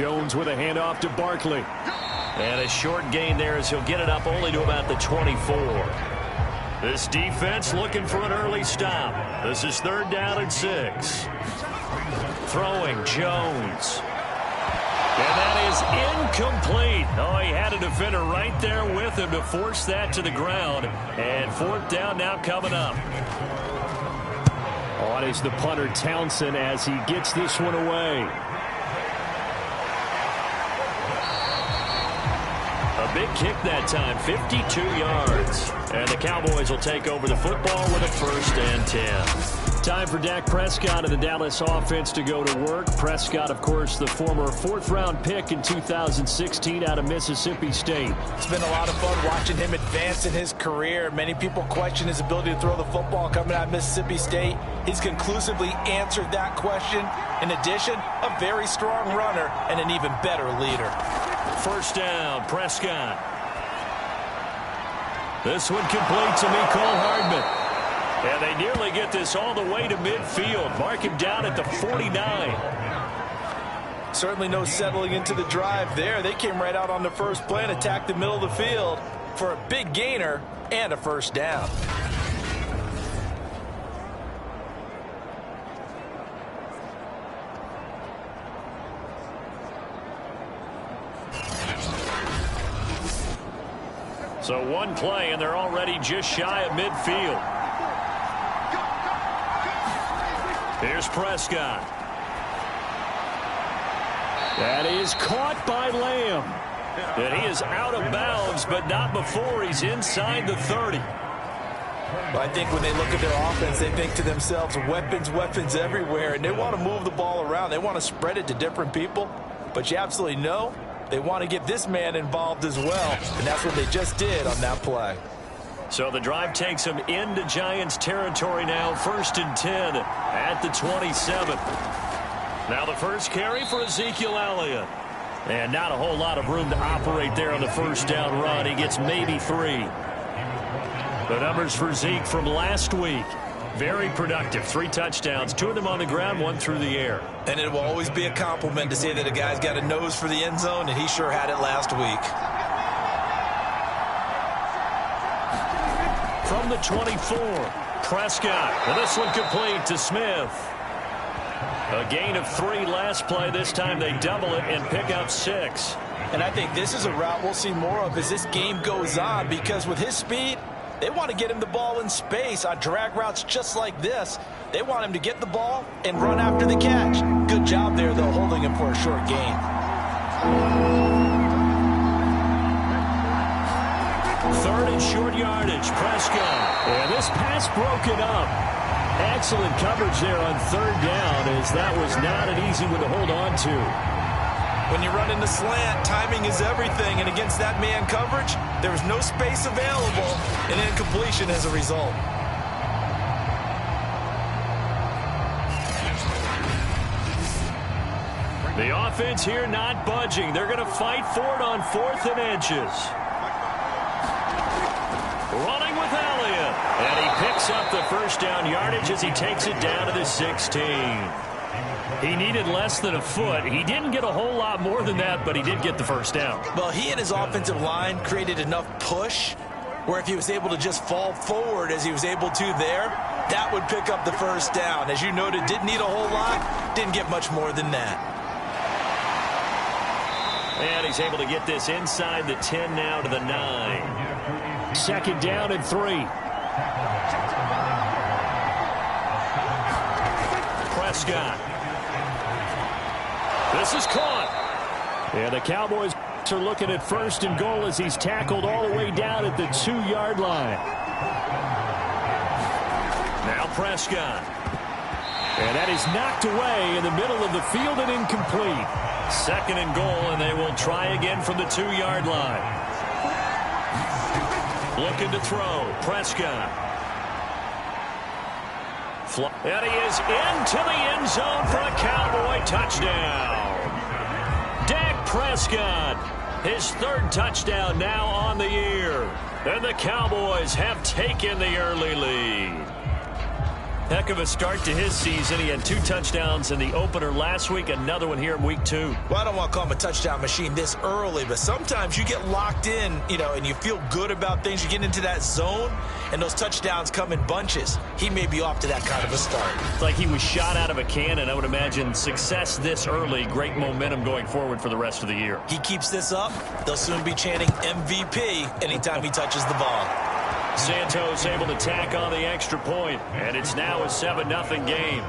Jones with a handoff to Barkley. And a short gain there as he'll get it up only to about the 24. This defense looking for an early stop. This is 3rd down and 6. Throwing Jones. And that is incomplete. Oh, he had a defender right there with him to force that to the ground. And 4th down now coming up. On is the punter, Townsend, as he gets this one away. A big kick that time, 52 yards. And the Cowboys will take over the football with a 1st and 10. Time for Dak Prescott and the Dallas offense to go to work. Prescott, of course, the former 4th-round pick in 2016 out of Mississippi State. It's been a lot of fun watching him advance in his career. Many people question his ability to throw the football coming out of Mississippi State. He's conclusively answered that question. In addition, a very strong runner and an even better leader. 1st down, Prescott. This one complete to Mecole Hardman. And they nearly get this all the way to midfield. Mark him down at the 49. Certainly no settling into the drive there. They came right out on the first play and attacked the middle of the field for a big gainer and a 1st down. So one play, and they're already just shy of midfield. Here's Prescott. That is caught by Lamb. And he is out of bounds, but not before he's inside the 30. Well, I think when they look at their offense, they think to themselves, weapons, weapons everywhere, and they want to move the ball around. They want to spread it to different people, but you absolutely know they want to get this man involved as well, and that's what they just did on that play. So the drive takes them into Giants territory now, 1st and 10 at the 27. Now the first carry for Ezekiel Elliott. And not a whole lot of room to operate there on the 1st down run. He gets maybe 3. The numbers for Zeke from last week. Very productive. 3 touchdowns, 2 of them on the ground, 1 through the air. And it will always be a compliment to say that a guy's got a nose for the end zone, and he sure had it last week. From the 24, Prescott. And this one complete to Smith. A gain of 3 last play. This time they double it and pick up 6. And I think this is a route we'll see more of as this game goes on, because with his speed, they want to get him the ball in space on drag routes just like this. They want him to get the ball and run after the catch. Good job there, though, holding him for a short gain. 3rd and short yardage, Prescott. And this pass broken up. Excellent coverage there on 3rd down, as that was not an easy one to hold on to. When you run in the slant, timing is everything, and against that man coverage, there was no space available, and incompletion as a result. The offense here not budging. They're going to fight for it on 4th and inches. Running with Elliott. And he picks up the 1st down yardage as he takes it down to the 16. He needed less than a foot. He didn't get a whole lot more than that, but he did get the 1st down. Well, he and his offensive line created enough push where if he was able to just fall forward as he was able to there, that would pick up the 1st down. As you noted, didn't need a whole lot, didn't get much more than that. And he's able to get this inside the 10 now to the 9. 2nd down and 3. Prescott. This is caught. And the Cowboys are looking at 1st and goal as he's tackled all the way down at the 2-yard line. Now Prescott. And that is knocked away in the middle of the field and incomplete. 2nd and goal, and they will try again from the 2-yard line. Looking to throw. Prescott. And he is into the end zone for a Cowboy touchdown. Dak Prescott, his 3rd touchdown now on the year. And the Cowboys have taken the early lead. Heck of a start to his season. He had 2 touchdowns in the opener last week, another one here in week 2. Well, I don't want to call him a touchdown machine this early, but sometimes you get locked in, and you feel good about things. You get into that zone, and those touchdowns come in bunches. He may be off to that kind of a start. It's like he was shot out of a cannon. I would imagine success this early, great momentum going forward for the rest of the year. He keeps this up, they'll soon be chanting MVP anytime he touches the ball. Santos able to tack on the extra point, and it's now a 7-0 game.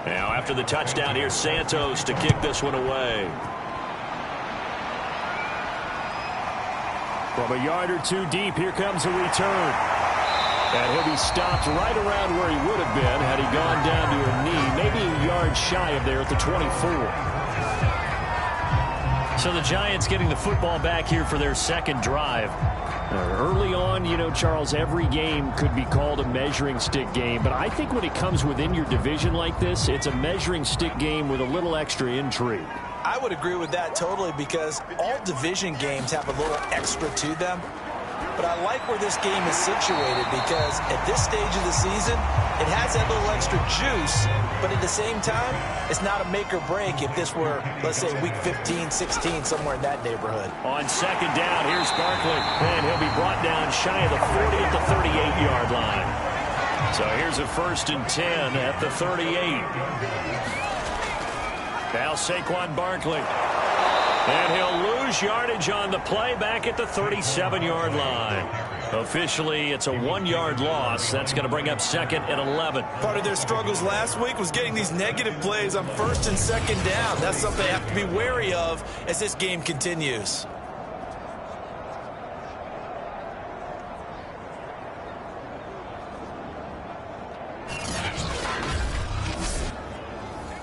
Now after the touchdown, here's Santos to kick this one away. From a yard or 2 deep, here comes a return. And he'll be stopped right around where he would have been had he gone down to a knee, maybe a yard shy of there at the 24. So the Giants getting the football back here for their second drive. Early on, Charles, every game could be called a measuring stick game. But I think when it comes within your division like this, it's a measuring stick game with a little extra intrigue. I would agree with that totally because all division games have a little extra to them. But I like where this game is situated because at this stage of the season, it has that little extra juice, but at the same time, it's not a make or break if this were, let's say, week 15, 16, somewhere in that neighborhood. On second down, here's Barkley, and he'll be brought down shy of the 40 at the 38-yard line. So here's a 1st and 10 at the 38. Now Saquon Barkley. And he'll lose yardage on the play back at the 37-yard line. Officially, it's a 1-yard loss. That's going to bring up 2nd and 11. Part of their struggles last week was getting these negative plays on 1st and 2nd down. That's something they have to be wary of as this game continues.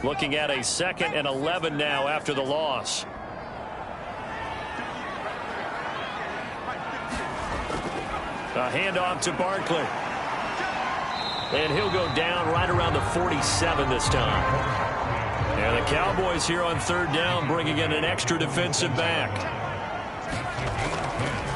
Looking at a 2nd and 11 now after the loss. A handoff to Barkley. And he'll go down right around the 47 this time. And the Cowboys here on 3rd down bringing in an extra defensive back.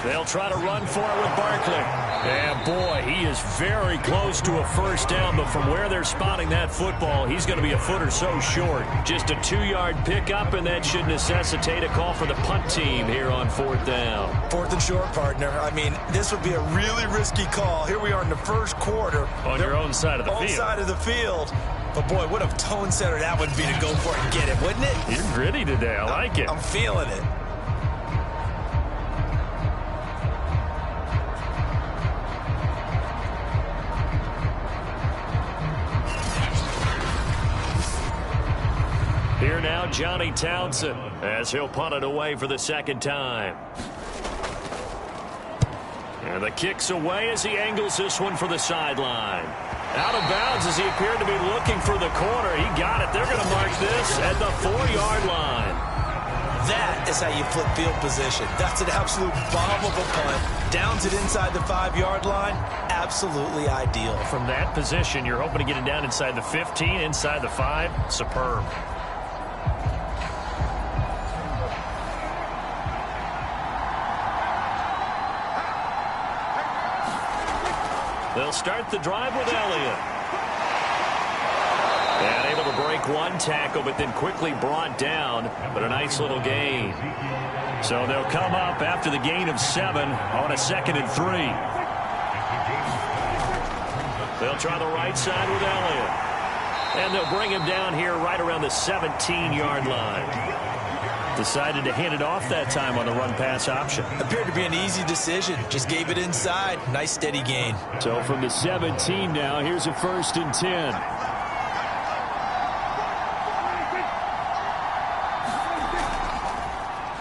They'll try to run for it with Barkley. And boy, he is very close to a 1st down, but from where they're spotting that football, he's going to be a foot or so short. Just a 2-yard pickup, and that should necessitate a call for the punt team here on 4th down. 4th and short, partner. I mean, this would be a really risky call. Here we are in the 1st quarter. On your own side of the field. Own side of the field. But boy, what a tone setter that would be to go for it and get it, wouldn't it? You're gritty today. I like it. I'm feeling it. Here now, Johnny Townsend, as he'll punt it away for the 2nd time. And the kick's away as he angles this one for the sideline. Out of bounds as he appeared to be looking for the corner. He got it. They're going to mark this at the 4-yard line. That is how you flip field position. That's an absolute bomb of a punt. Downs it inside the 5-yard line. Absolutely ideal. From that position, you're hoping to get it down inside the 15, inside the 5. Superb. They'll start the drive with Elliott. And able to break one tackle, but then quickly brought down. But a nice little gain. So they'll come up after the gain of 7 on a 2nd and 3. They'll try the right side with Elliott. And they'll bring him down here right around the 17-yard line. Decided to hand it off that time on the run-pass option. Appeared to be an easy decision. Just gave it inside. Nice steady gain. So from the 17 now, here's a 1st and 10.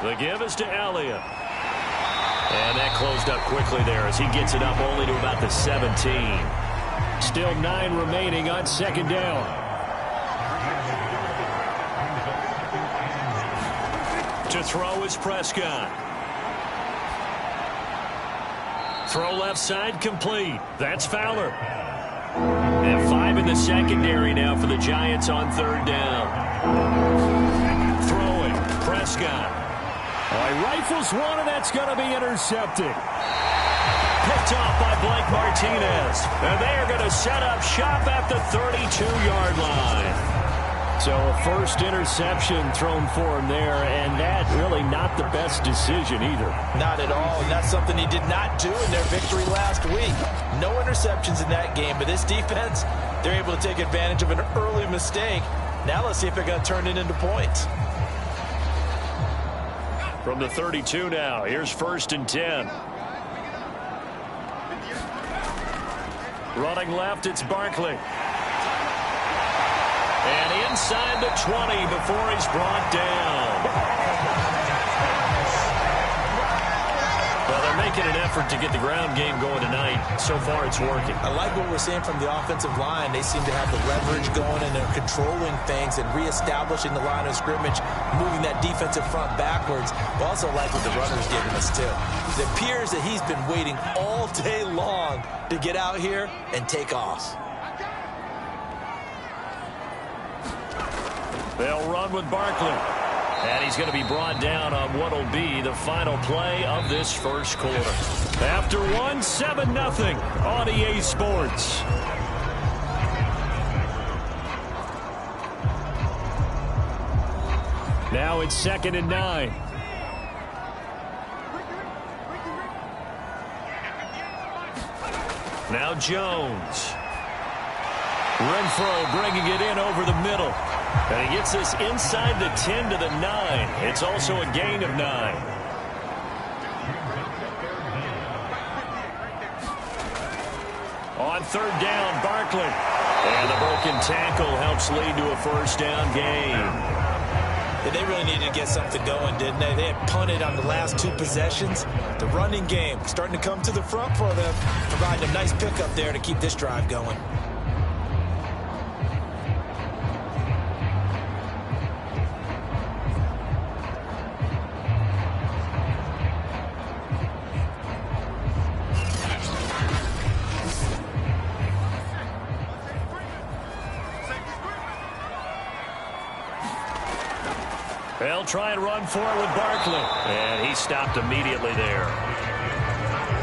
The give is to Elliott. And that closed up quickly there as he gets it up only to about the 17. Still 9 remaining on 2nd down. To throw is Prescott. Throw left side complete. That's Fowler. And 5 in the secondary now for the Giants on 3rd down. Throwing, Prescott. Oh, he rifles one, and that's going to be intercepted. Picked off by Blake Martinez. And they are going to set up shop at the 32-yard line. So a first interception thrown for him there, and that really not the best decision either. Not at all, and that's something he did not do in their victory last week. No interceptions in that game, but this defense, they're able to take advantage of an early mistake. Now let's see if they're going to turn it into points. From the 32 now, here's 1st and 10. Running left, it's Barkley. And inside the 20 before he's brought down. Well, they're making an effort to get the ground game going tonight. So far, it's working. I like what we're seeing from the offensive line. They seem to have the leverage going, and they're controlling things and reestablishing the line of scrimmage, moving that defensive front backwards. But also like what the runner's giving us, too. It appears that he's been waiting all day long to get out here and take off. They'll run with Barkley. And he's going to be brought down on what will be the final play of this first quarter. After one, 7-0 on EA Sports. Now it's 2nd and 9. Now Jones. Renfro bringing it in over the middle. And he gets this inside the 10 to the 9. It's also a gain of 9. On 3rd down, Barkley. And the broken tackle helps lead to a 1st down gain. Yeah, they really needed to get something going, didn't they? They had punted on the last 2 possessions. The running game starting to come to the front for them, providing a nice pickup there to keep this drive going. They'll try and run for it with Barkley. And he stopped immediately there.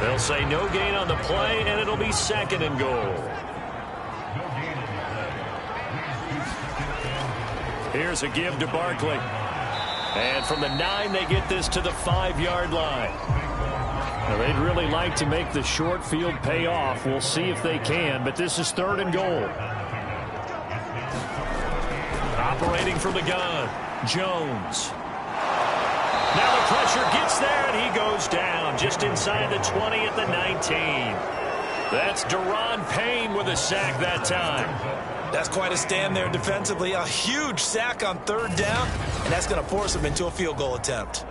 They'll say no gain on the play, and it'll be 2nd and goal. Here's a give to Barkley. And from the 9, they get this to the 5-yard line. Now, they'd really like to make the short field pay off. We'll see if they can, but this is 3rd and goal. Operating from the gun. Jones. Now the pressure gets there, and he goes down just inside the 20 at the 19. That's Deron Payne with a sack that time. That's quite a stand there defensively. A huge sack on 3rd down, and that's going to force him into a field goal attempt.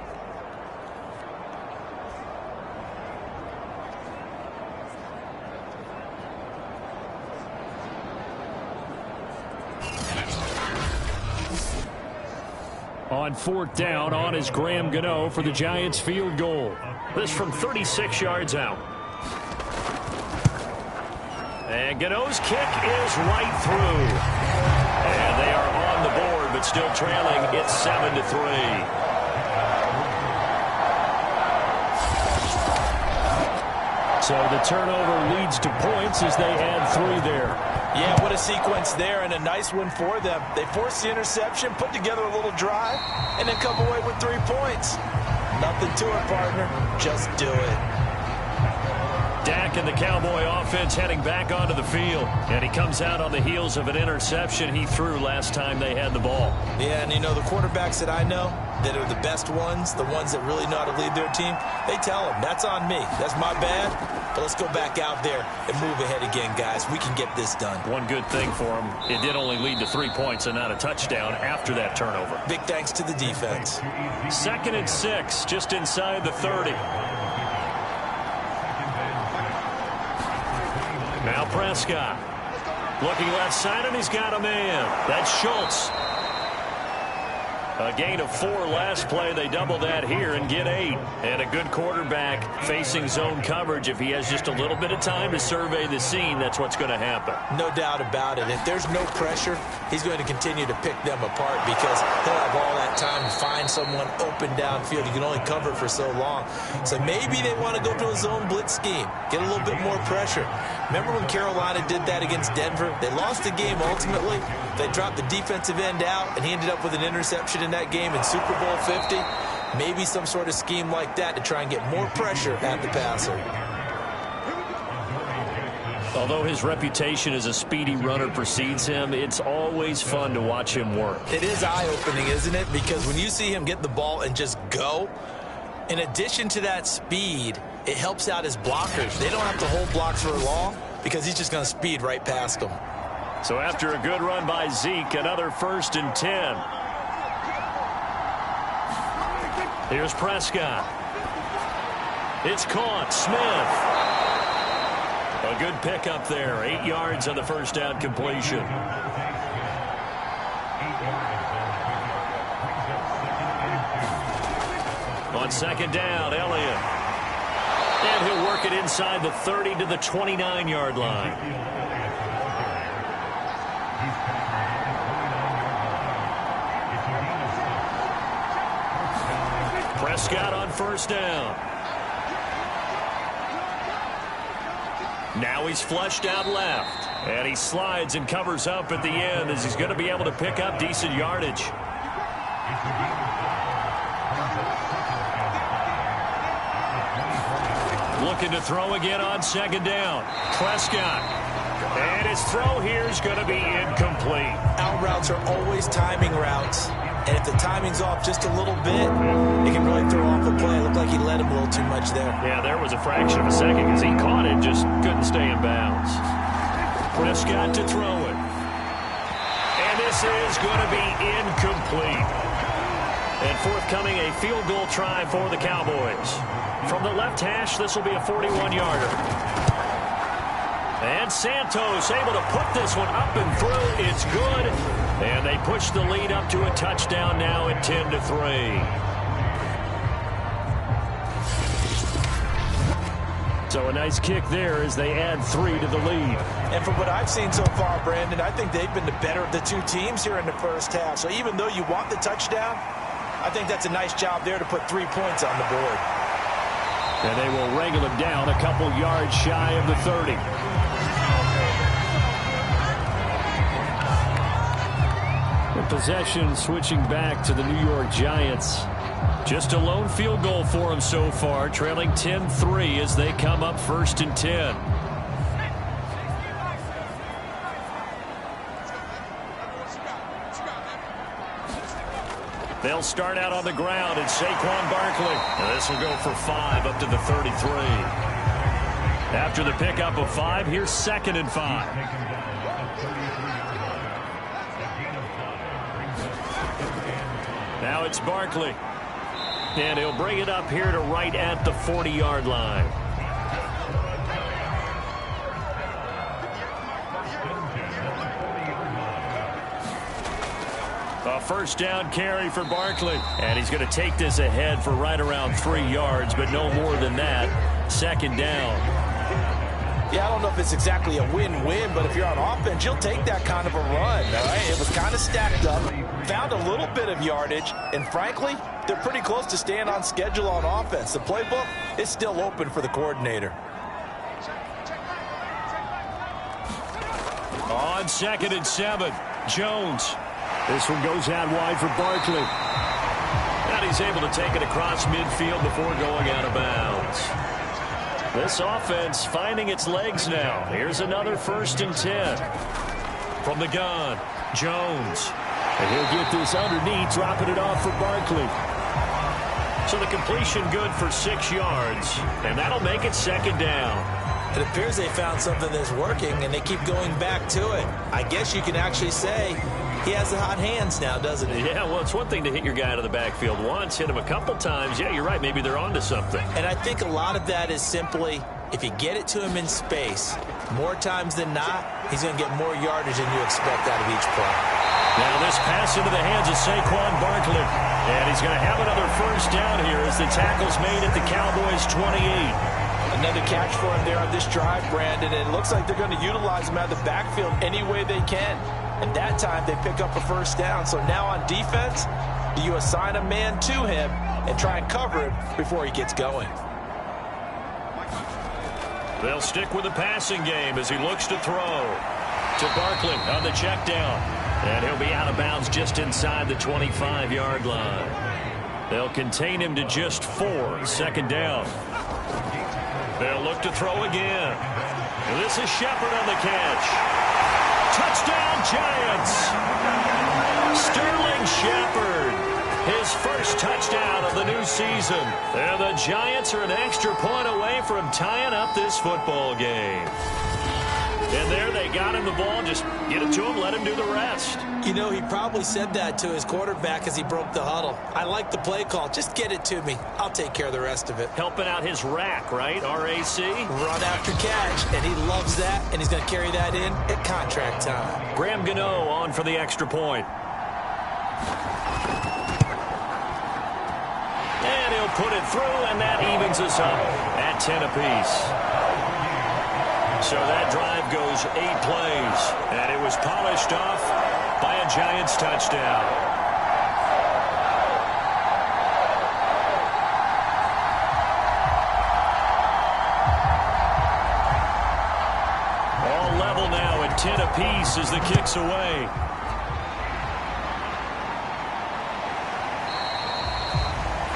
On 4th down, on is Graham Gano for the Giants field goal. This from 36 yards out. And Gano's kick is right through. And they are on the board, but still trailing. It's 7-3. So the turnover leads to points as they add 3 there. Yeah, what a sequence there, and a nice one for them. They forced the interception, put together a little drive, and then come away with 3 points. Nothing to it, partner. Just do it. Dak and the Cowboy offense heading back onto the field. And he comes out on the heels of an interception he threw last time they had the ball. Yeah, and you know, the quarterbacks that I know that are the best ones, the ones that really know how to lead their team, they tell them, that's on me. That's my bad. But let's go back out there and move ahead again, guys. We can get this done. One good thing for him, it did only lead to 3 points and not a touchdown after that turnover. Big thanks to the defense. 2nd and 6, just inside the 30. Now Prescott. Looking left side, and he's got a man. That's Schultz. A gain of 4 last play. They double that here and get 8. And a good quarterback facing zone coverage. If he has just a little bit of time to survey the scene, that's what's going to happen. No doubt about it. If there's no pressure, he's going to continue to pick them apart because he'll have all that time to find someone open downfield. You can only cover for so long. So maybe they want to go to a zone blitz scheme, get a little bit more pressure. Remember when Carolina did that against Denver? They lost the game ultimately. They dropped the defensive end out, and he ended up with an interception in that game in Super Bowl 50. Maybe some sort of scheme like that to try and get more pressure at the passer. Although his reputation as a speedy runner precedes him, it's always fun to watch him work. It is eye-opening, isn't it? Because when you see him get the ball and just go, in addition to that speed, it helps out his blockers. They don't have to hold blocks for long because he's just going to speed right past them. So after a good run by Zeke, another 1st and 10. Here's Prescott. It's caught. Smith. A good pickup there. 8 yards on the first down completion. On 2nd down, Elliott. And he'll work it inside the 30 to the 29-yard line. Prescott on 1st down. Now he's flushed out left. And he slides and covers up at the end as he's going to be able to pick up decent yardage. Looking to throw again on 2nd down. Prescott. And his throw here is going to be incomplete. Out routes are always timing routes. And if the timing's off just a little bit, it can really throw off a play. It looked like he let him a little too much there. Yeah, there was a fraction of a second because he caught it, just couldn't stay in bounds. Prescott to throw it. And this is going to be incomplete. And forthcoming, a field goal try for the Cowboys. From the left hash, this will be a 41-yarder. And Santos able to put this one up and through. It's good. And they push the lead up to a touchdown now at 10-3. So a nice kick there as they add 3 to the lead. And from what I've seen so far, Brandon, I think they've been the better of the two teams here in the first half. So even though you want the touchdown, I think that's a nice job there to put 3 points on the board. And they will wrangle him down a couple yards shy of the 30. Possession switching back to the New York Giants. Just a lone field goal for them so far, trailing 10-3 as they come up 1st and 10. They'll start out on the ground and Saquon Barkley. And this will go for 5 up to the 33. After the pickup of 5, here's 2nd and 5. Now it's Barkley. And he'll bring it up here to right at the 40-yard line. A 1st down carry for Barkley. And he's going to take this ahead for right around 3 yards, but no more than that. 2nd down. Yeah, I don't know if it's exactly a win-win, but if you're on offense, you'll take that kind of a run, all right? It was kind of stacked up, found a little bit of yardage, and frankly, they're pretty close to staying on schedule on offense. The playbook is still open for the coordinator. On 2nd and 7, Jones. This one goes out wide for Barkley. And he's able to take it across midfield before going out of bounds. This offense finding its legs now. Here's another 1st and 10. From the gun, Jones. And he'll get this underneath, dropping it off for Barkley. So the completion good for 6 yards. And that'll make it 2nd down. It appears they found something that's working, and they keep going back to it. I guess you can actually say he has the hot hands now, doesn't he? Yeah, well, it's one thing to hit your guy to the backfield once, hit him a couple times. Yeah, you're right. Maybe they're onto something. And I think a lot of that is simply if you get it to him in space, more times than not, he's going to get more yardage than you expect out of each play. Now this pass into the hands of Saquon Barkley. And he's going to have another first down here as the tackle's made at the Cowboys' 28. Another catch for him there on this drive, Brandon. And it looks like they're going to utilize him out of the backfield any way they can. And that time they pick up a first down. So now on defense, you assign a man to him and try and cover him before he gets going. They'll stick with the passing game as he looks to throw to Barkley on the check down. And he'll be out of bounds just inside the 25-yard line. They'll contain him to just 4. Second down. They'll look to throw again. And this is Shepard on the catch. Touchdown, Giants. Sterling Shepard, his first touchdown of the new season. And the Giants are an extra point away from tying up this football game. And there they got him the ball. Just get it to him, let him do the rest. You know, he probably said that to his quarterback as he broke the huddle. I like the play call. Just get it to me. I'll take care of the rest of it. Helping out his rack, right? R-A-C? Run after catch, and he loves that, and he's going to carry that in at contract time. Graham Gano on for the extra point. And he'll put it through, and that evens us up at 10 apiece. So that drive goes 8 plays, and it was polished off by a Giants touchdown. All level now at 10 apiece as the kick's away.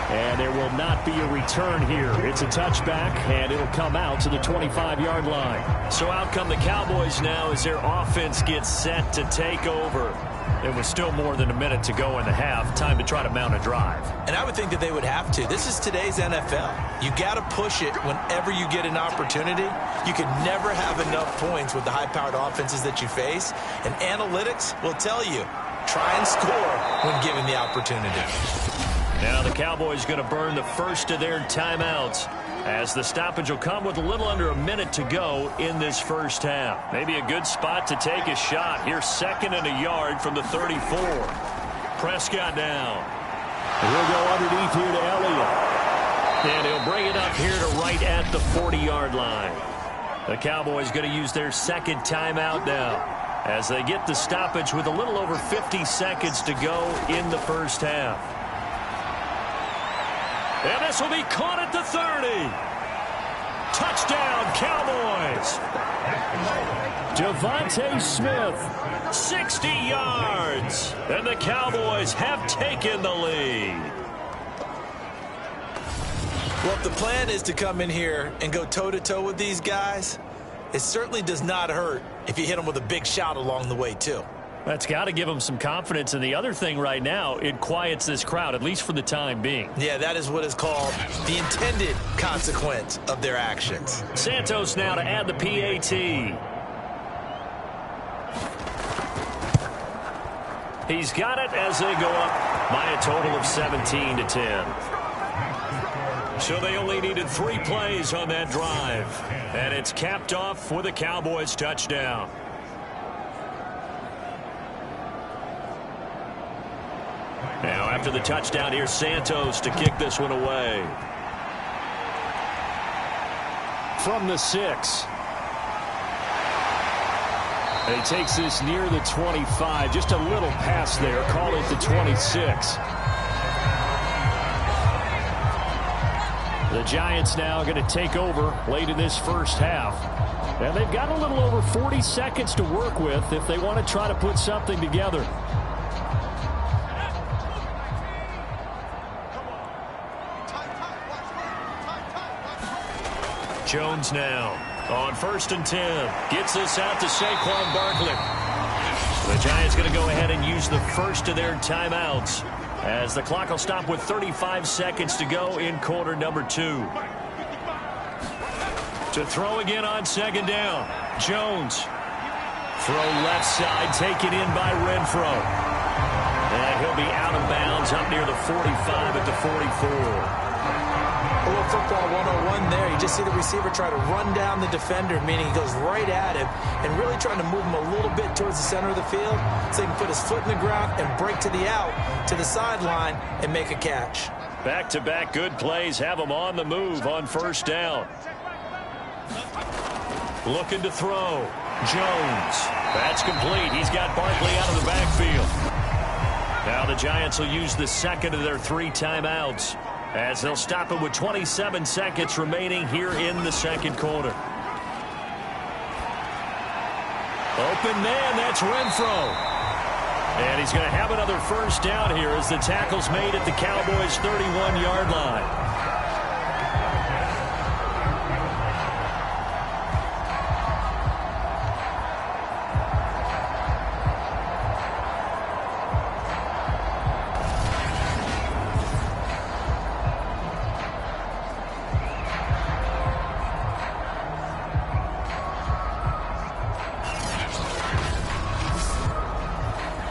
And there will not be a return here. It's a touchback, and it'll come out to the 25-yard line. So out come the Cowboys now as their offense gets set to take over. There was still more than a minute to go in the half. Time to try to mount a drive. And I would think that they would have to. This is today's NFL. You got to push it whenever you get an opportunity. You can never have enough points with the high-powered offenses that you face. And analytics will tell you, try and score when given the opportunity. Now the Cowboys going to burn the first of their timeouts as the stoppage will come with a little under a minute to go in this first half. Maybe a good spot to take a shot. Here's 2nd and a yard from the 34. Prescott down. And he'll go underneath here to Elliott. And he'll bring it up here to right at the 40-yard line. The Cowboys going to use their second timeout now as they get the stoppage with a little over 50 seconds to go in the first half. And this will be caught at the 30. Touchdown, Cowboys. Devontae Smith. 60 yards. And the Cowboys have taken the lead. Well, if the plan is to come in here and go toe-to-toe with these guys, it certainly does not hurt if you hit them with a big shot along the way, too. That's got to give them some confidence. And the other thing right now, it quiets this crowd, at least for the time being. Yeah, that is what is called the intended consequence of their actions. Santos now to add the PAT. He's got it as they go up by a total of 17 to 10. So they only needed 3 plays on that drive. And it's capped off with a Cowboys touchdown. Now, after the touchdown, here's Santos to kick this one away. From the 6. And he takes this near the 25. Just a little pass there. Call it the 26. The Giants now going to take over late in this first half. And they've got a little over 40 seconds to work with if they want to try to put something together. Jones now on 1st and 10. Gets this out to Saquon Barkley. The Giants going to go ahead and use the first of their timeouts as the clock will stop with 35 seconds to go in quarter number 2. To throw again on 2nd down. Jones. Throw left side, taken in by Renfro. And he'll be out of bounds up near the 45 at the 44. A little football 101 there. You just see the receiver try to run down the defender, meaning he goes right at him and really trying to move him a little bit towards the center of the field so he can put his foot in the ground and break to the out, to the sideline, and make a catch. Back-to-back good plays have him on the move on first down. Looking to throw. Jones. That's complete. He's got Barkley out of the backfield. Now the Giants will use the second of their 3 timeouts as they'll stop it with 27 seconds remaining here in the second quarter. Open man, that's Renfro. And he's going to have another first down here as the tackle's made at the Cowboys' 31-yard line.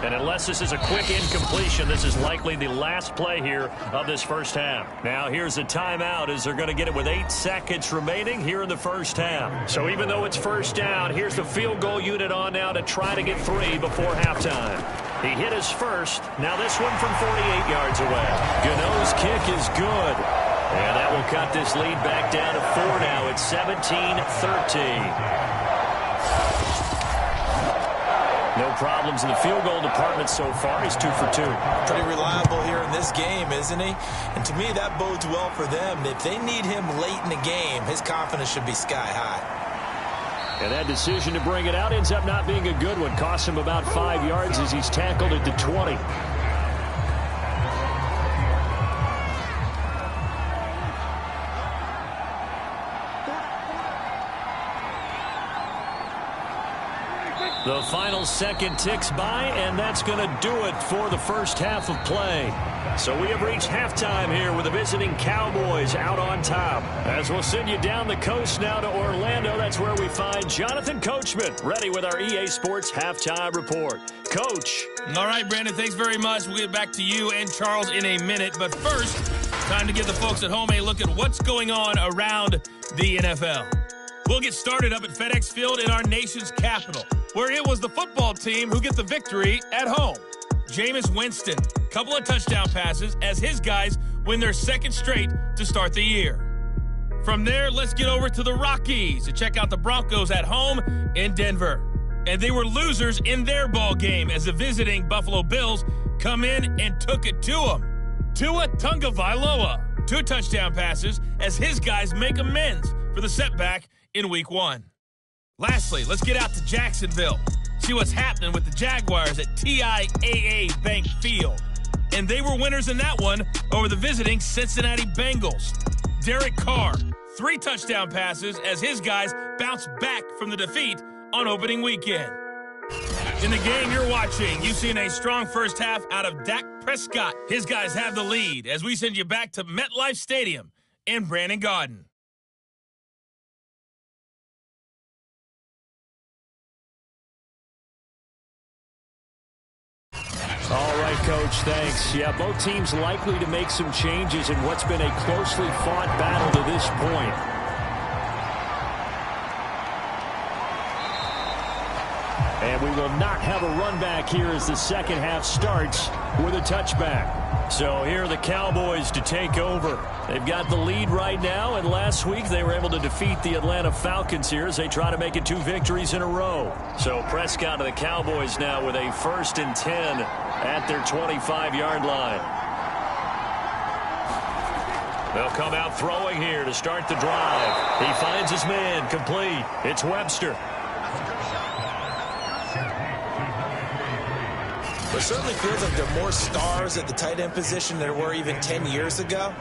And unless this is a quick incompletion, this is likely the last play here of this first half. Now here's a timeout as they're going to get it with 8 seconds remaining here in the first half. So even though it's first down, here's the field goal unit on now to try to get 3 before halftime. He hit his first. Now this one from 48 yards away. Gano's kick is good. And that will cut this lead back down to 4 now. It's 17-13. No problems in the field goal department so far. He's 2 for 2. Pretty reliable here in this game, isn't he? And to me, that bodes well for them. If they need him late in the game, his confidence should be sky high. And that decision to bring it out ends up not being a good one. Costs him about 5 yards as he's tackled at the 20. The final second ticks by, and that's going to do it for the first half of play. So we have reached halftime here with the visiting Cowboys out on top. As we'll send you down the coast now to Orlando, that's where we find Jonathan Coachman ready with our EA Sports Halftime Report. Coach. All right, Brandon, thanks very much. We'll get back to you and Charles in a minute. But first, time to give the folks at home a look at what's going on around the NFL. We'll get started up at FedEx Field in our nation's capital, where it was the football team who get the victory at home. Jameis Winston, couple of touchdown passes as his guys win their second straight to start the year. From there, let's get over to the Rockies to check out the Broncos at home in Denver. And they were losers in their ball game as the visiting Buffalo Bills come in and took it to them. Tua Tagovailoa, 2 touchdown passes as his guys make amends for the setback in Week 1. Lastly, let's get out to Jacksonville. See what's happening with the Jaguars at TIAA Bank Field. And they were winners in that one over the visiting Cincinnati Bengals. Derek Carr, 3 touchdown passes as his guys bounce back from the defeat on opening weekend. In the game you're watching, you've seen a strong first half out of Dak Prescott. His guys have the lead as we send you back to MetLife Stadium in Brandon Gaudin. All right, Coach, thanks. Yeah, both teams likely to make some changes in what's been a closely fought battle to this point. And we will not have a run back here as the second half starts with a touchback. So here are the Cowboys to take over. They've got the lead right now, and last week they were able to defeat the Atlanta Falcons here as they try to make it 2 victories in a row. So Prescott of the Cowboys now with a 1st and 10 at their 25-yard line. They'll come out throwing here to start the drive. He finds his man, complete. It's Webster. It certainly feels like there are more stars at the tight end position than there were even 10 years ago.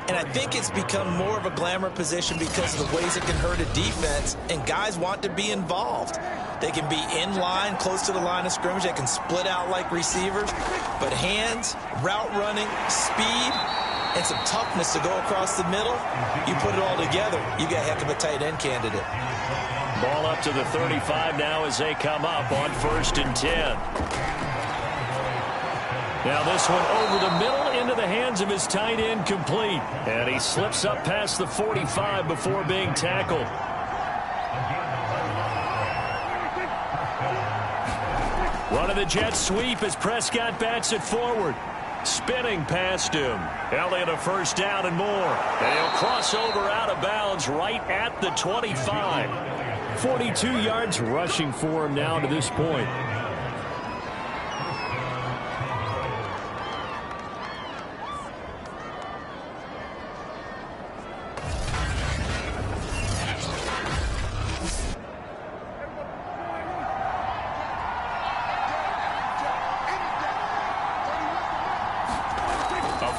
And I think it's become more of a glamour position because of the ways it can hurt a defense, and guys want to be involved. They can be in line, close to the line of scrimmage. They can split out like receivers. But hands, route running, speed, and some toughness to go across the middle, you put it all together, you got a heck of a tight end candidate. Ball up to the 35 now as they come up on 1st and 10. Now this one over the middle into the hands of his tight end complete. And he slips up past the 45 before being tackled. Run of the jet sweep as Prescott bats it forward. Spinning past him. Elliott a first down and more. And he'll cross over out of bounds right at the 25. 42 yards rushing for him now to this point.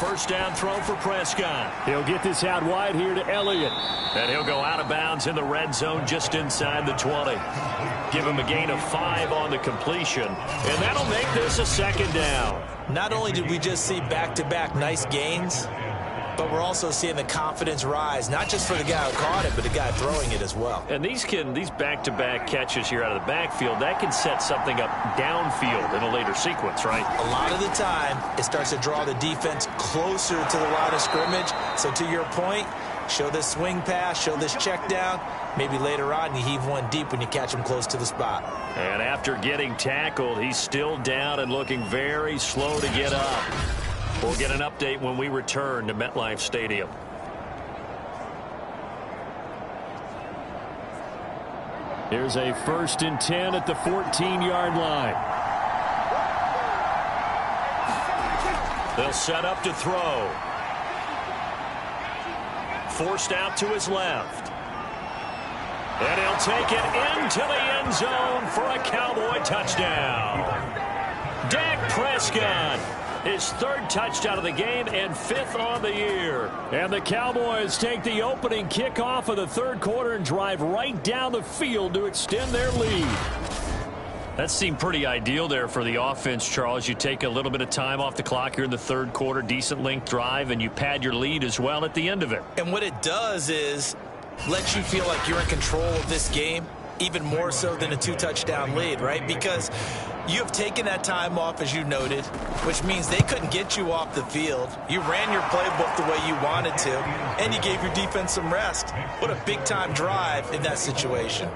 First down throw for Prescott. He'll get this out wide here to Elliott. And he'll go out of bounds in the red zone just inside the 20. Give him a gain of 5 on the completion. And that'll make this a second down. Not only did we just see back-to-back nice gains, but we're also seeing the confidence rise, not just for the guy who caught it, but the guy throwing it as well. And these back-to-back catches here out of the backfield, that can set something up downfield in a later sequence, right? A lot of the time, it starts to draw the defense closer to the line of scrimmage. So to your point, show this swing pass, show this check down. Maybe later on you heave one deep when you catch him close to the spot. And after getting tackled, he's still down and looking very slow to get up. We'll get an update when we return to MetLife Stadium. Here's a 1st and 10 at the 14-yard line. They'll set up to throw. Forced out to his left. And he'll take it into the end zone for a Cowboy touchdown. Dak Prescott. His 3rd touchdown of the game and 5th on the year. And the Cowboys take the opening kickoff of the 3rd quarter and drive right down the field to extend their lead. That seemed pretty ideal there for the offense, Charles. You take a little bit of time off the clock here in the 3rd quarter, decent length drive, and you pad your lead as well at the end of it. And what it does is let you feel like you're in control of this game, even more so than a 2-touchdown lead, right? Because you have taken that time off, as you noted, which means they couldn't get you off the field. You ran your playbook the way you wanted to, and you gave your defense some rest. What a big-time drive in that situation.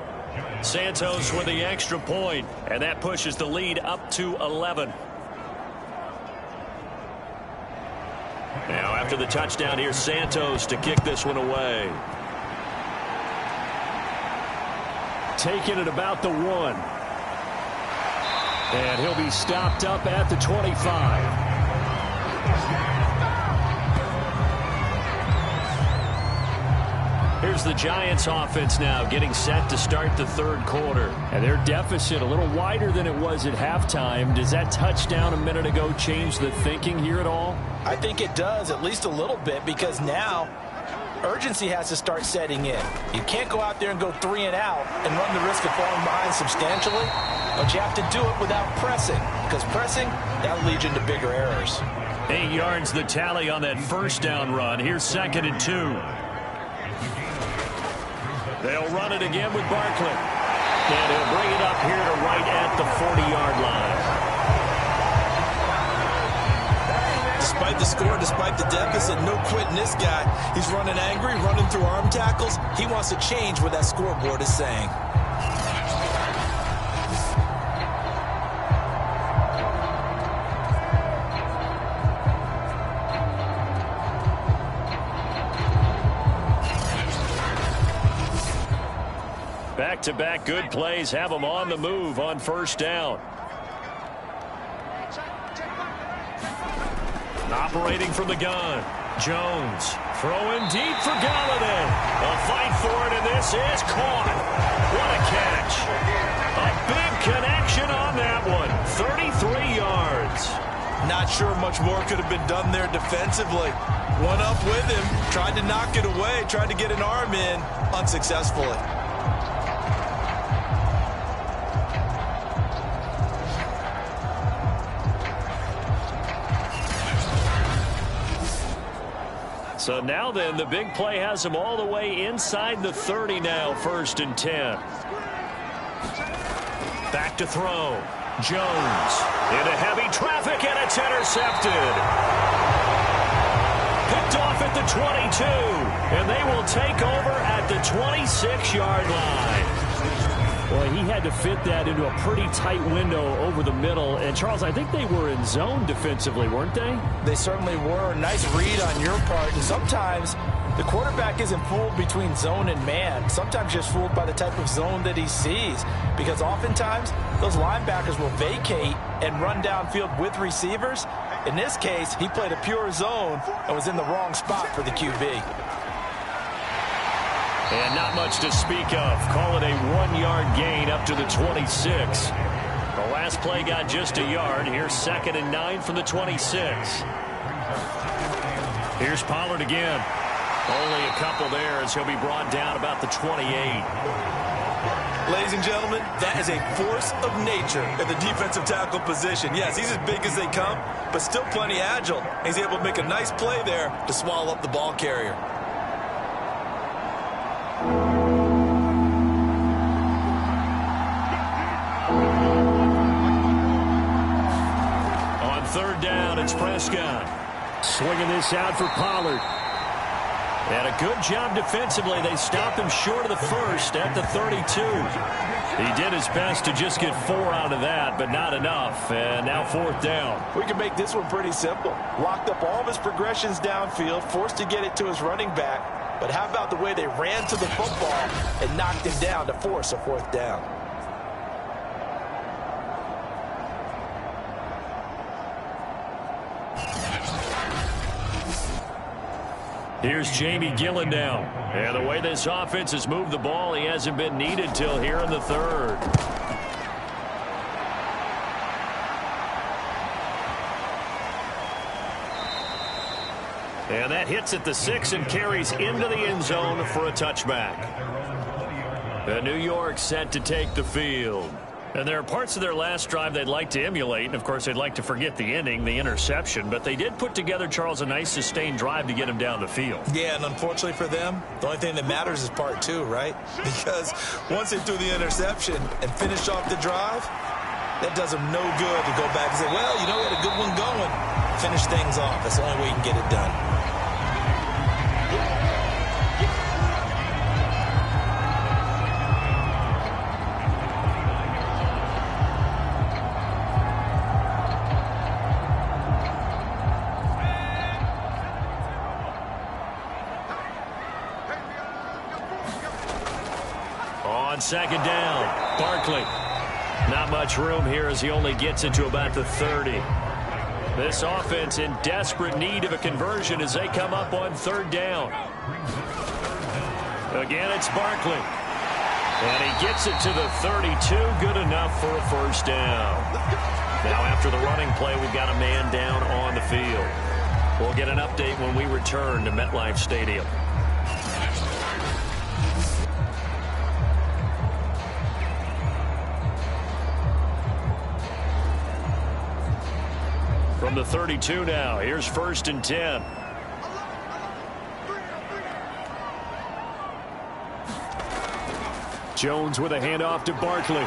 Santos with the extra point, and that pushes the lead up to 11. Now, after the touchdown, here's Santos to kick this one away. Taking it about the 1. And he'll be stopped up at the 25. Here's the Giants offense now getting set to start the 3rd quarter. And their deficit a little wider than it was at halftime. Does that touchdown a minute ago change the thinking here at all? I think it does, at least a little bit, because now urgency has to start setting in. You can't go out there and go 3 and out and run the risk of falling behind substantially, but you have to do it without pressing, because pressing, that'll lead you into bigger errors. 8 yards the tally on that 1st down run. Here's 2nd and 2. They'll run it again with Barkley. And he'll bring it up here to right at the 40-yard line. Despite the score, despite the deficit, no quitting this guy. He's running angry, running through arm tackles. He wants to change what that scoreboard is saying. Back-to-back good plays have them on the move on 1st down. Operating from the gun, Jones throwing deep for Galladay. A fight for it, and this is caught. What a catch. A big connection on that one. 33 yards. Not sure much more could have been done there defensively. One up with him, tried to knock it away, tried to get an arm in, unsuccessfully. So now then, the big play has them all the way inside the 30 now, 1st and 10. Back to throw. Jones into heavy traffic, and it's intercepted. at the 22, and they will take over at the 26-yard line. Well, he had to fit that into a pretty tight window over the middle. And, Charles, I think they were in zone defensively, weren't they? They certainly were. Nice read on your part. And sometimes the quarterback isn't fooled between zone and man. Sometimes just fooled by the type of zone that he sees. Because oftentimes, those linebackers will vacate and run downfield with receivers. In this case, he played a pure zone and was in the wrong spot for the QB. And not much to speak of. Call it a 1-yard gain up to the 26. The last play got just a yard. Here's 2nd and 9 from the 26. Here's Pollard again. Only a couple there as he'll be brought down about the 28. Ladies and gentlemen, that is a force of nature at the defensive tackle position. Yes, he's as big as they come, but still plenty agile. He's able to make a nice play there to swallow up the ball carrier. On 3rd down, it's Prescott. Swinging this out for Pollard. And a good job defensively. They stopped him short of the first at the 32. He did his best to just get 4 out of that, but not enough. And now 4th down. We can make this one pretty simple. Locked up all of his progressions downfield, forced to get it to his running back. But how about the way they ran to the football and knocked him down to force a 4th down? Here's Jamie Gillen now. And the way this offense has moved the ball, he hasn't been needed till here in the 3rd. And that hits at the 6 and carries into the end zone for a touchback. And New York set to take the field. And there are parts of their last drive they'd like to emulate. And, of course, they'd like to forget the ending, the interception. But they did put together, Charles, a nice sustained drive to get him down the field. Yeah, and unfortunately for them, the only thing that matters is part 2, right? Because once they threw the interception and finished off the drive, that does them no good to go back and say, well, you know, we had a good one going. Finish things off. That's the only way you can get it done. On 2nd down, Barkley. Not much room here as he only gets it to about the 30. This offense in desperate need of a conversion as they come up on 3rd down. Again, it's Barkley. And he gets it to the 32. Good enough for a 1st down. Now after the running play, we've got a man down on the field. We'll get an update when we return to MetLife Stadium. From the 32 now, here's 1st and 10. Jones with a handoff to Barkley.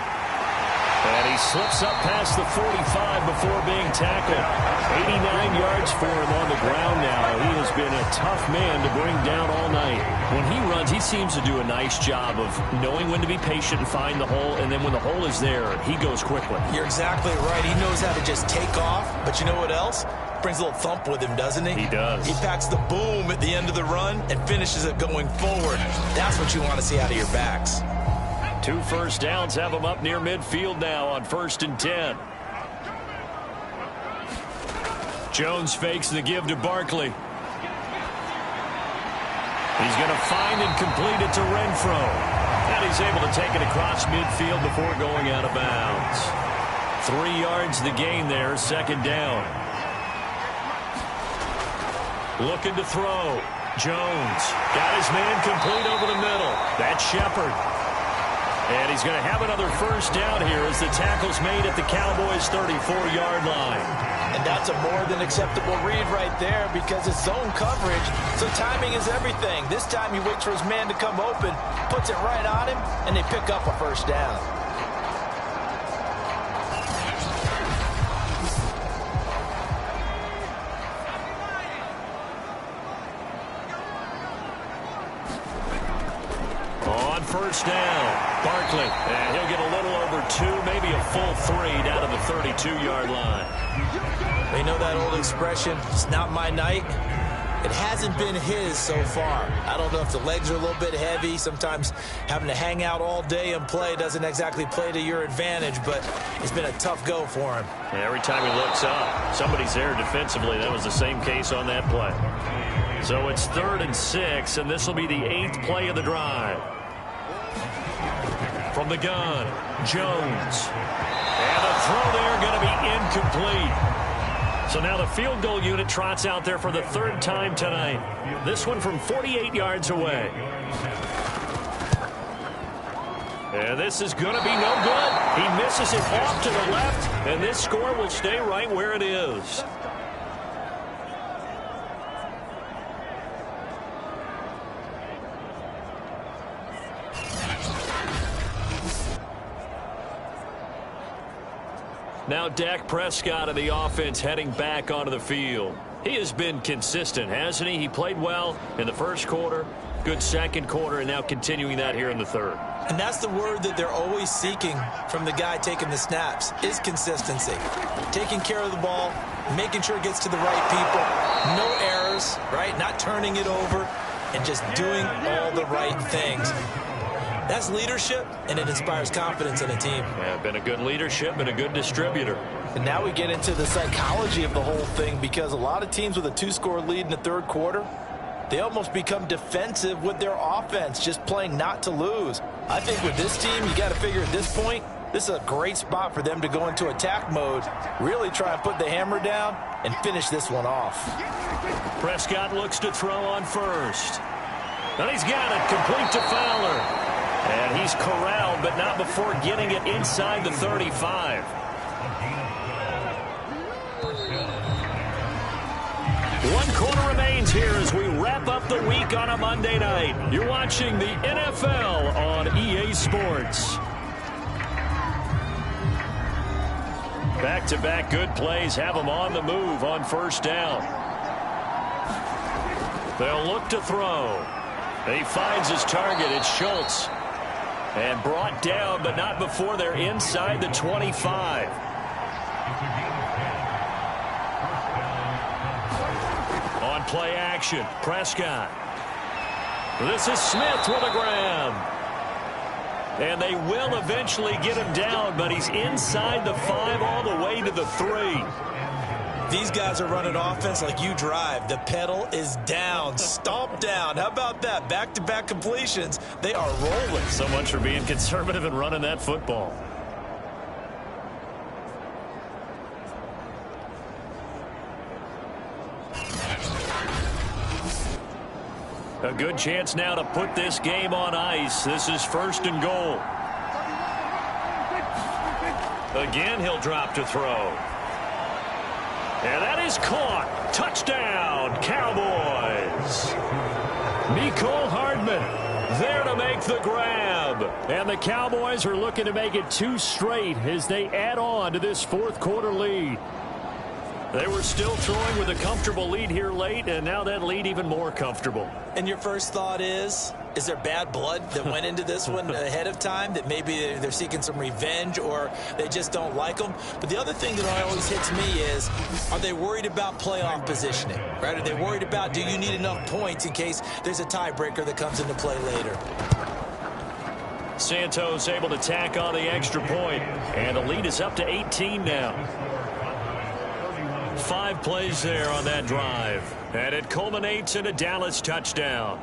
And he slips up past the 45 before being tackled. 89 yards for him on the ground now. He has been a tough man to bring down all night. When he runs, he seems to do a nice job of knowing when to be patient and find the hole, and then when the hole is there, he goes quickly. You're exactly right. He knows how to just take off, but you know what else? Brings a little thump with him, doesn't he? He does. He packs the boom at the end of the run and finishes it going forward. That's what you want to see out of your backs. 2 first downs have him up near midfield now on 1st and 10. Jones fakes the give to Barkley. He's going to find and complete it to Renfro. And he's able to take it across midfield before going out of bounds. 3 yards the gain there, 2nd down. Looking to throw. Jones got his man complete over the middle. That's Shepard. And he's going to have another 1st down here as the tackle's made at the Cowboys' 34-yard line. And that's a more than acceptable read right there because it's zone coverage, so timing is everything. This time he waits for his man to come open, puts it right on him, and they pick up a 1st down. on first down. Barkley, and he'll get a little over 2, maybe a full 3 down to the 32-yard line. They know that old expression, it's not my night. It hasn't been his so far. I don't know if the legs are a little bit heavy. Sometimes having to hang out all day and play doesn't exactly play to your advantage, but it's been a tough go for him. And every time he looks up, somebody's there defensively. That was the same case on that play. So it's 3rd and 6, and this will be the 8th play of the drive. From the gun, Jones. And the throw there going to be incomplete. So now the field goal unit trots out there for the 3rd time tonight. This one from 48 yards away. And this is going to be no good. He misses it off to the left, and this score will stay right where it is. Now Dak Prescott of the offense heading back onto the field. He has been consistent, hasn't he? He played well in the first quarter, good second quarter, and now continuing that here in the 3rd. And that's the word that they're always seeking from the guy taking the snaps, is consistency. Taking care of the ball, making sure it gets to the right people, no errors, right? Not turning it over, and just doing all the right things. That's leadership, and it inspires confidence in a team. Yeah, been a good leadership and a good distributor. And now we get into the psychology of the whole thing, because a lot of teams with a 2-score lead in the 3rd quarter, they almost become defensive with their offense, just playing not to lose. I think with this team, you got to figure at this point, this is a great spot for them to go into attack mode, really try and put the hammer down and finish this one off. Prescott looks to throw on first. And he's got it, complete to Fowler. And he's corralled, but not before getting it inside the 35. One quarter remains here as we wrap up the week on a Monday night. You're watching the NFL on EA Sports. Back-to-back good plays have them on the move on first down. They'll look to throw. He finds his target. It's Schultz. And brought down, but not before they're inside the 25. On play action, Prescott. This is Smith with a grab. And they will eventually get him down, but he's inside the 5 all the way to the 3. These guys are running offense like you drive. The pedal is down, stomp down. How about that? Back-to-back completions. They are rolling. So much for being conservative and running that football. A good chance now to put this game on ice. This is 1st and goal. Again, he'll drop to throw. And that is caught. Touchdown, Cowboys. Mecole Hardman there to make the grab. And the Cowboys are looking to make it 2 straight as they add on to this 4th quarter lead. They were still throwing with a comfortable lead here late, and now that lead even more comfortable. And your first thought is there bad blood that went into this one ahead of time, that maybe they're seeking some revenge or they just don't like them? But the other thing that always hits me is, are they worried about playoff positioning? Right? Are they worried about, do you need enough points in case there's a tiebreaker that comes into play later? Santos able to tack on the extra point, and the lead is up to 18 now. 5 plays there on that drive, and it culminates in a Dallas touchdown.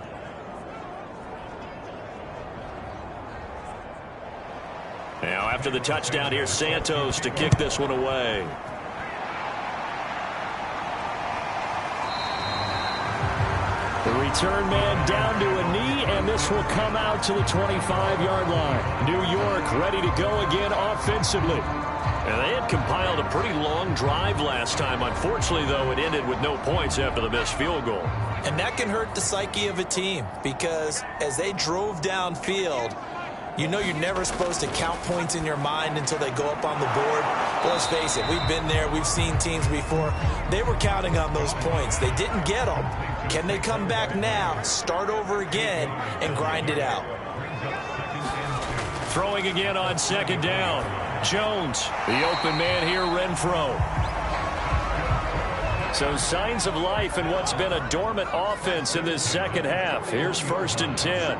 Now after the touchdown, here's Santos to kick this one away. The return man down to a knee, and this will come out to the 25-yard line. New York ready to go again offensively. And they had compiled a pretty long drive last time. Unfortunately, though, it ended with no points after the missed field goal. And that can hurt the psyche of a team, because as they drove downfield, you know you're never supposed to count points in your mind until they go up on the board. But let's face it, we've been there. We've seen teams before. They were counting on those points. They didn't get them. Can they come back now, start over again, and grind it out? Throwing again on second down. Jones, the open man here, Renfro. So signs of life in what's been a dormant offense in this second half. Here's 1st and 10.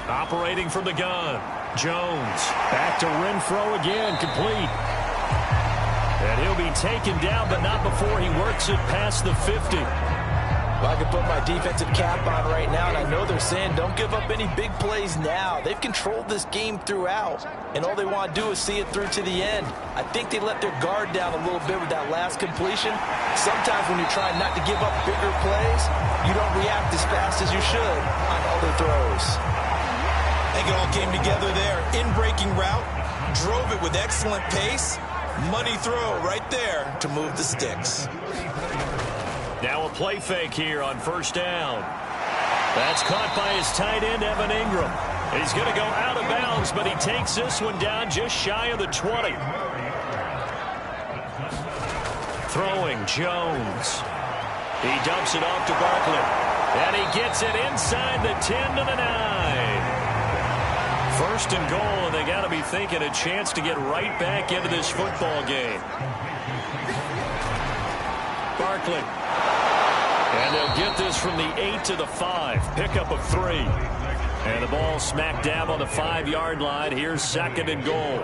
Operating from the gun. Jones back to Renfro again, complete. And he'll be taken down, but not before he works it past the 50. Well, I can put my defensive cap on right now, and I know they're saying don't give up any big plays now. They've controlled this game throughout, and all they want to do is see it through to the end. I think they let their guard down a little bit with that last completion. Sometimes when you're trying not to give up bigger plays, you don't react as fast as you should on other throws. I think it all came together there. In-breaking route, drove it with excellent pace. Money throw right there to move the sticks. Now a play fake here on 1st down. That's caught by his tight end, Evan Ingram. He's going to go out of bounds, but he takes this one down just shy of the 20. Throwing, Jones. He dumps it off to Barkley. And he gets it inside the 10 to the 9. 1st and goal, and they got to be thinking a chance to get right back into this football game. Barkley. And they'll get this from the 8 to the 5. Pickup of 3. And the ball smacked down on the 5-yard line. Here's 2nd and goal.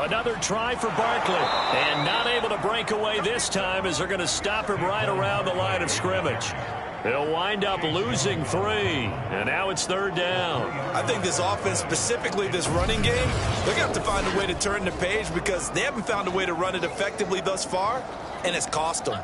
Another try for Barkley. And not able to break away this time as they're going to stop him right around the line of scrimmage. They'll wind up losing 3. And now it's 3rd down. I think this offense, specifically this running game, they're going to have to find a way to turn the page because they haven't found a way to run it effectively thus far, and it's cost them.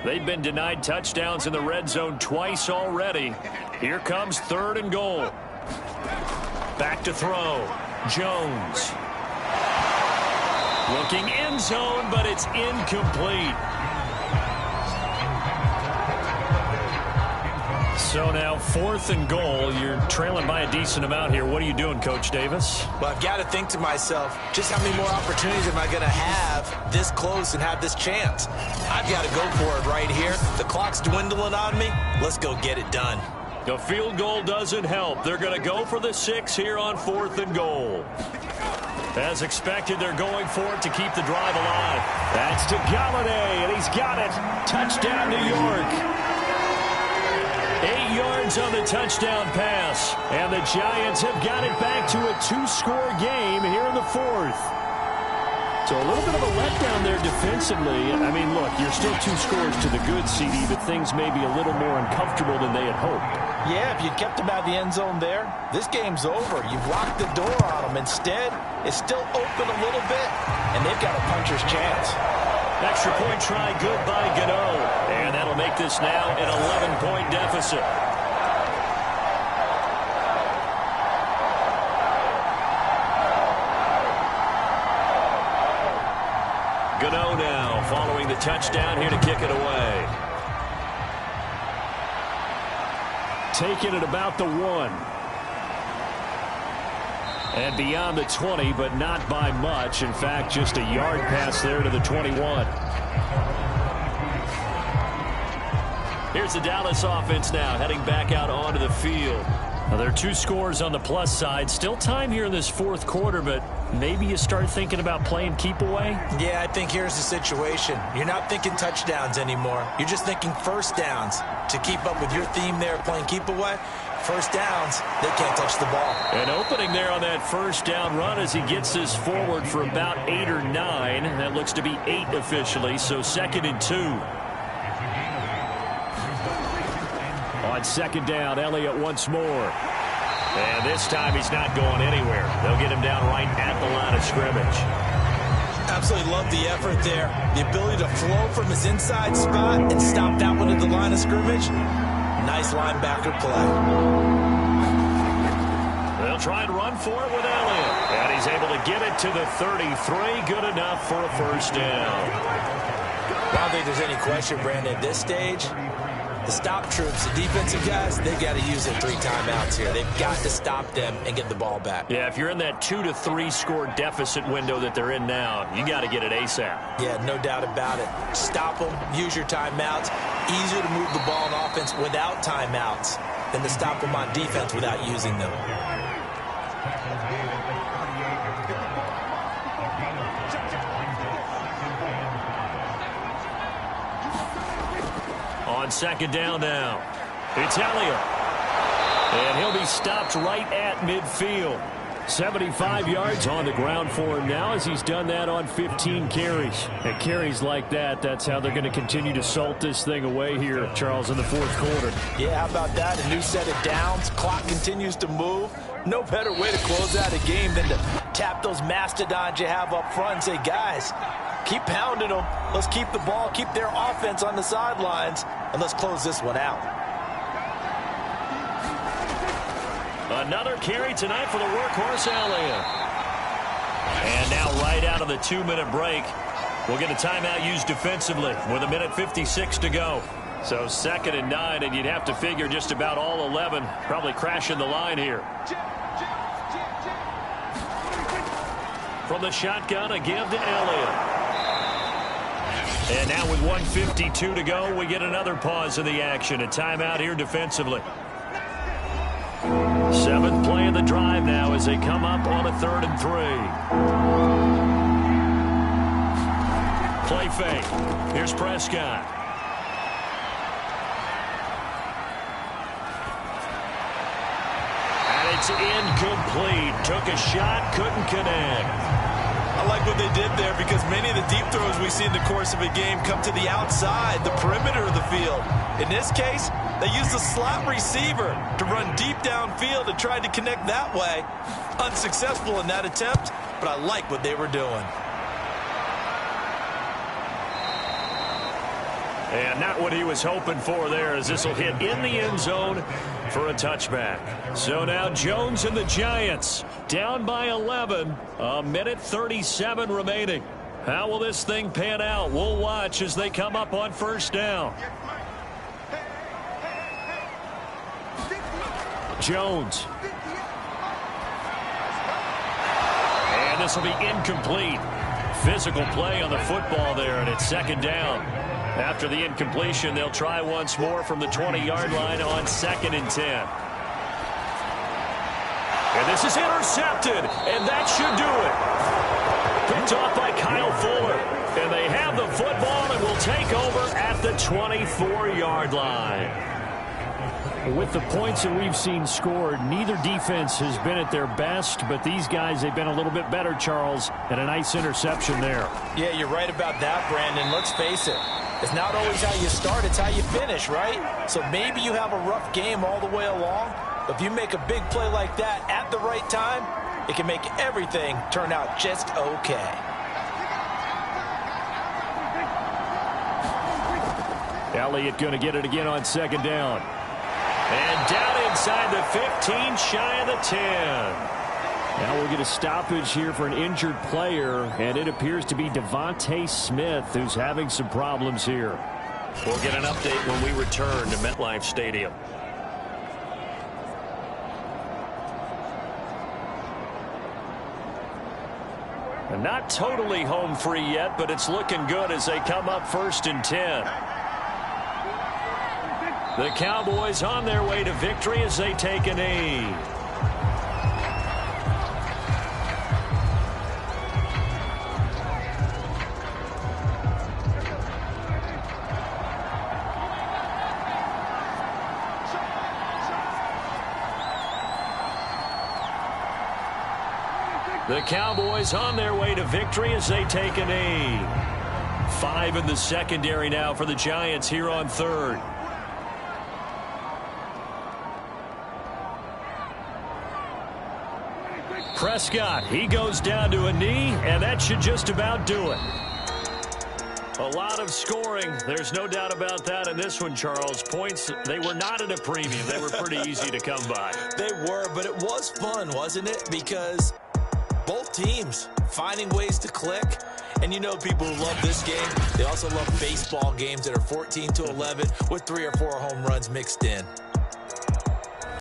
They've been denied touchdowns in the red zone twice already. Here comes 3rd and goal. Back to throw. Jones. Looking end zone, but it's incomplete. So now 4th and goal. You're trailing by a decent amount here. What are you doing, Coach Davis? Well, I've got to think to myself, just how many more opportunities am I going to have this close and have this chance? I've got to go for it right here. The clock's dwindling on me. Let's go get it done. The field goal doesn't help. They're going to go for the 6 here on 4th and goal. As expected, they're going for it to keep the drive alive. That's to Galladay, and he's got it. Touchdown, New York. 8 yards on the touchdown pass. And the Giants have got it back to a 2-score game here in the 4th. So a little bit of a letdown there defensively. I mean, look, you're still 2 scores to the good, CD, but things may be a little more uncomfortable than they had hoped. Yeah, if you kept them out of the end zone there, this game's over. You've locked the door on them. Instead, it's still open a little bit, and they've got a puncher's chance. Extra point try, good by Gano. And that'll make this now an 11-point deficit. Gano now following the touchdown here to kick it away. Taking it about the 1. And beyond the 20, but not by much. In fact, just a yard pass there to the 21. Here's the Dallas offense now heading back out onto the field. Now, there are 2 scores on the plus side. Still time here in this 4th quarter, but maybe you start thinking about playing keep away? Yeah, I think here's the situation. You're not thinking touchdowns anymore. You're just thinking 1st downs. To keep up with your theme there, playing keep away, 1st downs, they can't touch the ball. An opening there on that 1st down run as he gets this forward for about 8 or 9. That looks to be 8 officially, so 2nd and 2. On 2nd down, Elliott once more. And this time he's not going anywhere. They'll get him down right at the line of scrimmage. Absolutely love the effort there. The ability to flow from his inside spot and stop that one at the line of scrimmage. Nice linebacker play. They'll try and run for it with Elliott. And he's able to get it to the 33. Good enough for a 1st down. I don't think there's any question, Brandon, at this stage, The stop troops, the defensive guys, they got to use their 3 timeouts here. They've got to stop them and get the ball back. Yeah, if you're in that 2 to 3 score deficit window that they're in now, you got to get it ASAP. Yeah, no doubt about it. Stop them, use your timeouts. Easier to move the ball on offense without timeouts than to stop them on defense without using them. On second down now, it's Elliott. And he'll be stopped right at midfield. 75 yards on the ground for him now as he's done that on 15 carries. And carries like that, that's how they're going to continue to salt this thing away here, Charles, in the fourth quarter. Yeah, how about that? A new set of downs. Clock continues to move. No better way to close out a game than to tap those mastodons you have up front and say, guys, keep pounding them. Let's keep the ball, keep their offense on the sidelines, and let's close this one out. Another carry tonight for the workhorse Elliott. And now right out of the 2-minute break, we'll get a timeout used defensively with 1:56 to go. So 2nd and 9, and you'd have to figure just about all 11 probably crashing the line here. From the shotgun, a give to Elliott. And now with 1:52 to go, we get another pause in the action. A timeout here defensively. 7th play of the drive now as they come up on a 3rd and 3. Play fake. Here's Prescott. And it's incomplete. Took a shot, couldn't connect. I like what they did there because many of the deep throws we see in the course of a game come to the outside, the perimeter of the field. In this case, they used the slot receiver to run deep downfield and tried to connect that way. Unsuccessful in that attempt, but I like what they were doing. And not what he was hoping for there, as this will hit in the end zone for a touchback. So now Jones and the Giants down by 11, 1:37 remaining. How will this thing pan out? We'll watch as they come up on 1st down. Jones. And this will be incomplete. Physical play on the football there, and it's 2nd down. After the incompletion, they'll try once more from the 20-yard line on 2nd and 10. And this is intercepted, and that should do it. Picked off by Kyle Fuller. And they have the football and will take over at the 24-yard line. With the points that we've seen scored, neither defense has been at their best, but these guys, they've been a little bit better, Charles, and a nice interception there. Yeah, you're right about that, Brandon. Let's face it. It's not always how you start, it's how you finish, right? So maybe you have a rough game all the way along, but if you make a big play like that at the right time, it can make everything turn out just okay. Elliott going to get it again on 2nd down. And down inside the 15, shy of the 10. Now we'll get a stoppage here for an injured player, and it appears to be Devontae Smith who's having some problems here. We'll get an update when we return to MetLife Stadium. And not totally home free yet, but it's looking good as they come up 1st and 10. The Cowboys on their way to victory as they take a knee. The Cowboys on their way to victory as they take a knee. 5 in the secondary now for the Giants here on 3rd. Prescott, he goes down to a knee, and that should just about do it. A lot of scoring. There's no doubt about that in this one, Charles. Points, they were not at a premium. They were pretty easy to come by. They were, but it was fun, wasn't it? Because both teams finding ways to click And you know people who love this game, they also love baseball games that are 14-11 with 3 or 4 home runs mixed in.